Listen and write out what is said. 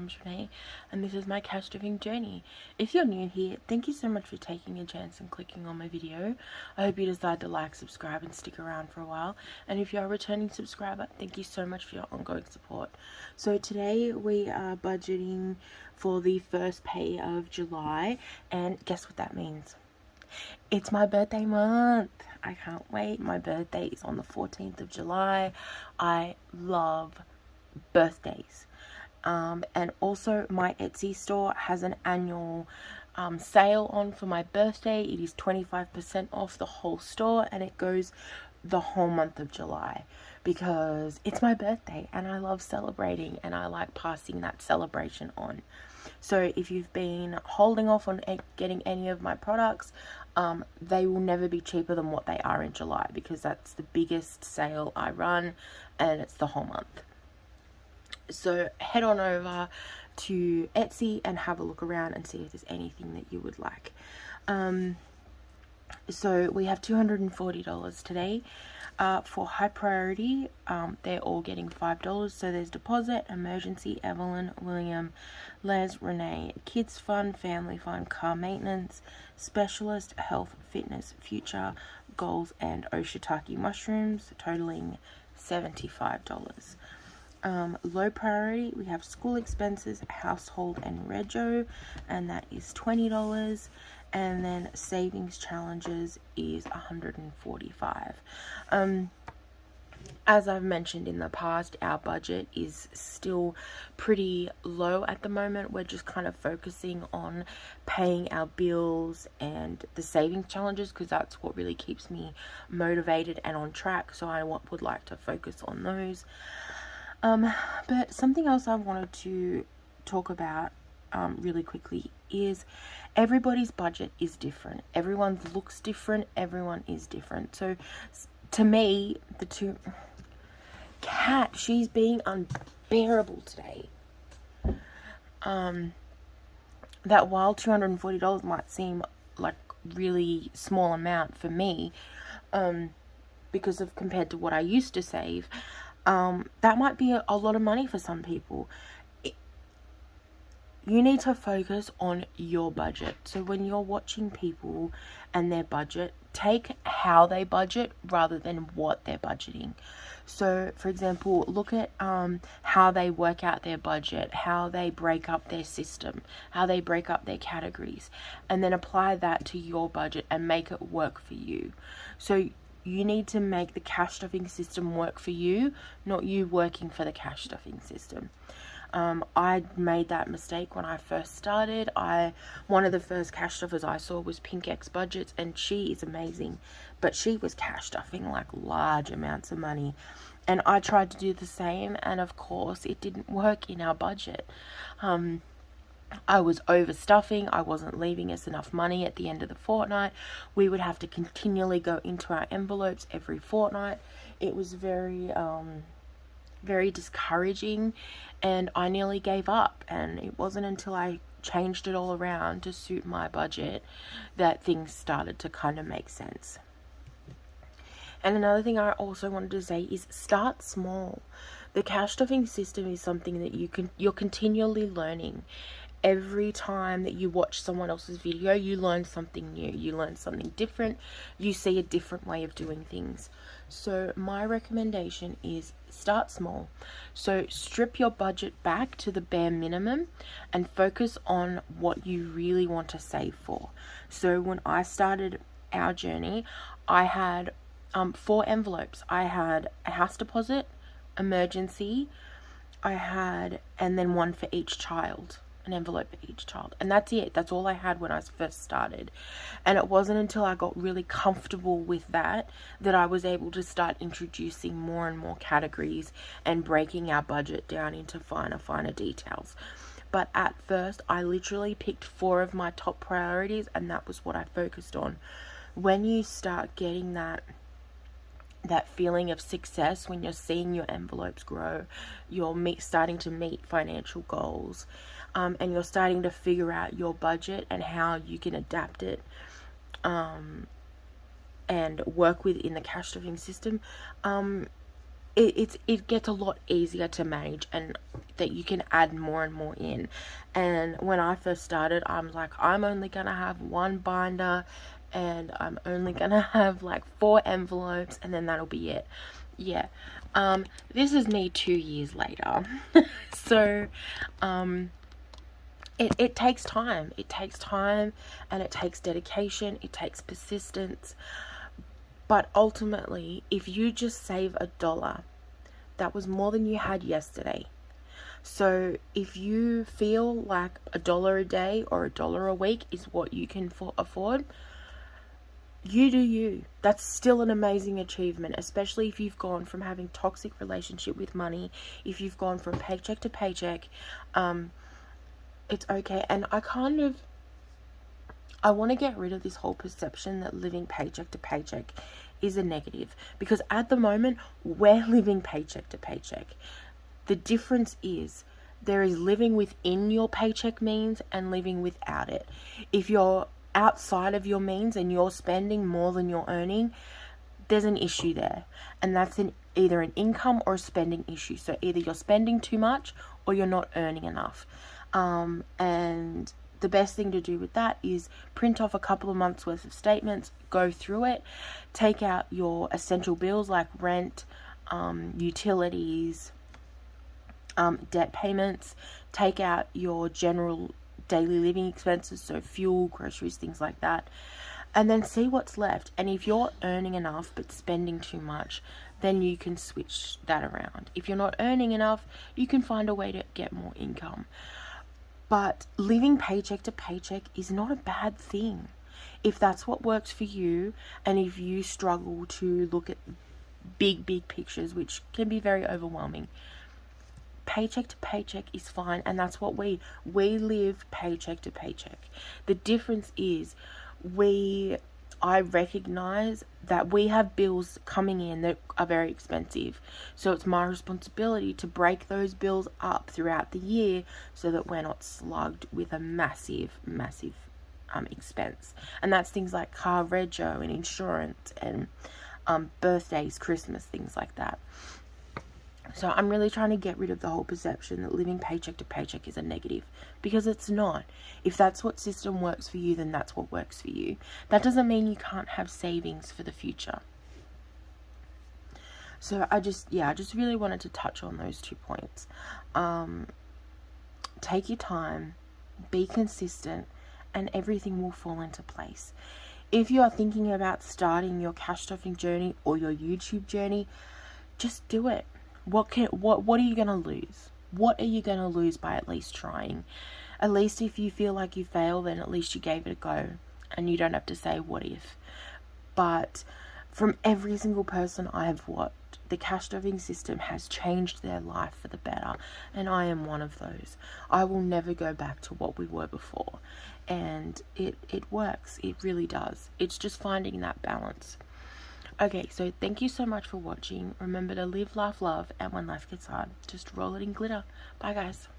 name's Renee, and this is my cash giving journey. If you're new here, thank you so much for taking a chance and clicking on my video. I hope you decide to like, subscribe, and stick around for a while. And if you're a returning subscriber, thank you so much for your ongoing support. So today we are budgeting for the first pay of July, and guess what that means? It's my birthday month. I can't wait. My birthday is on the 14th of July. I love birthdays. And also my Etsy store has an annual sale on for my birthday. It is 25% off the whole store, and it goes the whole month of July because it's my birthday and I love celebrating and I like passing that celebration on. So if you've been holding off on getting any of my products, they will never be cheaper than what they are in July because that's the biggest sale I run and it's the whole month. So head on over to Etsy and have a look around and see if there's anything that you would like. So we have $240 today. For high priority, they're all getting $5. So there's deposit, emergency, Evelyn, William, Les, Renee, kids fun, family fun, car maintenance, specialist, health, fitness, future, goals, and Oshitaki mushrooms, totaling $75. Low priority, we have school expenses, household, and rego, and that is $20. And then savings challenges is $145. As I've mentioned in the past, our budget is still pretty low at the moment. We're just kind of focusing on paying our bills and the savings challenges because that's what really keeps me motivated and on track. So I would like to focus on those. But something else I wanted to talk about really quickly is everybody's budget is different. Everyone's looks different. Everyone is different. So to me, the two... Cat, she's being unbearable today. That while $240 might seem like really small amount for me, because of compared to what I used to save, that might be a lot of money for some people. You need to focus on your budget. So when you're watching people and their budget, take how they budget rather than what they're budgeting. So for example, look at how they work out their budget, how they break up their system, how they break up their categories, and then apply that to your budget and make it work for you. So you need to make the cash stuffing system work for you, not you working for the cash stuffing system. I made that mistake when I first started. One of the first cash stuffers I saw was Pink X Budgets, and she is amazing, but she was cash stuffing like large amounts of money, and I tried to do the same, and of course it didn't work in our budget. I was overstuffing. I wasn't leaving us enough money at the end of the fortnight. We would have to continually go into our envelopes every fortnight. It was very discouraging, and I nearly gave up, and it wasn't until I changed it all around to suit my budget that things started to kind of make sense. And another thing I also wanted to say is start small. The cash stuffing system is something that you're continually learning. Every time that you watch someone else's video, you learn something new, you learn something different, you see a different way of doing things. So my recommendation is start small. So strip your budget back to the bare minimum and focus on what you really want to save for. So when I started our journey, I had 4 envelopes. I had a house deposit, emergency, and then one for each child. An envelope for each child, and that's it. That's all I had when I first started, and it wasn't until I got really comfortable with that I was able to start introducing more and more categories and breaking our budget down into finer details. But at first I literally picked 4 of my top priorities, and that was what I focused on. When you start getting that feeling of success, when you're seeing your envelopes grow, you're starting to meet financial goals, and you're starting to figure out your budget and how you can adapt it and work within the cash stuffing system, it gets a lot easier to manage, and that you can add more and more in. And when I first started, I'm like, I'm only gonna have one binder, and I'm only gonna have like 4 envelopes, and then that'll be it. Yeah. This is me 2 years later. So it takes time. It takes time, and it takes dedication. It takes persistence. But ultimately, if you just save $1, that was more than you had yesterday. So if you feel like $1 a day or $1 a week is what you can afford, you do you. That's still an amazing achievement, especially if you've gone from having toxic relationship with money, if you've gone from paycheck to paycheck. It's okay. And I want to get rid of this whole perception that living paycheck to paycheck is a negative, because at the moment we're living paycheck to paycheck. The difference is there is living within your paycheck means and living without it. If you're outside of your means and you're spending more than you're earning, there's an issue there, and that's either an income or a spending issue. So either you're spending too much or you're not earning enough. And the best thing to do with that is print off a couple of months worth of statements, go through it, take out your essential bills like rent, utilities, debt payments, take out your general daily living expenses, so fuel, groceries, things like that, and then see what's left. And if you're earning enough but spending too much, then you can switch that around. If you're not earning enough, you can find a way to get more income. But living paycheck to paycheck is not a bad thing if that's what works for you, and if you struggle to look at big pictures, which can be very overwhelming. Paycheck to paycheck is fine, and that's what we live paycheck to paycheck. The difference is I recognize that we have bills coming in that are very expensive. So it's my responsibility to break those bills up throughout the year so that we're not slugged with a massive expense. And that's things like car rego and insurance and birthdays, Christmas, things like that. So I'm really trying to get rid of the whole perception that living paycheck to paycheck is a negative, because it's not. If that's what system works for you, then that's what works for you. That doesn't mean you can't have savings for the future. So I just really wanted to touch on those 2 points. Take your time, be consistent, and everything will fall into place. If you are thinking about starting your cash stuffing journey or your YouTube journey, just do it. What are you going to lose? What are you going to lose by at least trying? At least if you feel like you fail, then at least you gave it a go, and you don't have to say what if. But from every single person I have watched, the cash stuffing system has changed their life for the better, and I am one of those. I will never go back to what we were before, and it works. It really does. It's just finding that balance. Okay, so thank you so much for watching. Remember to live, laugh, love, and when life gets hard, just roll it in glitter. Bye, guys.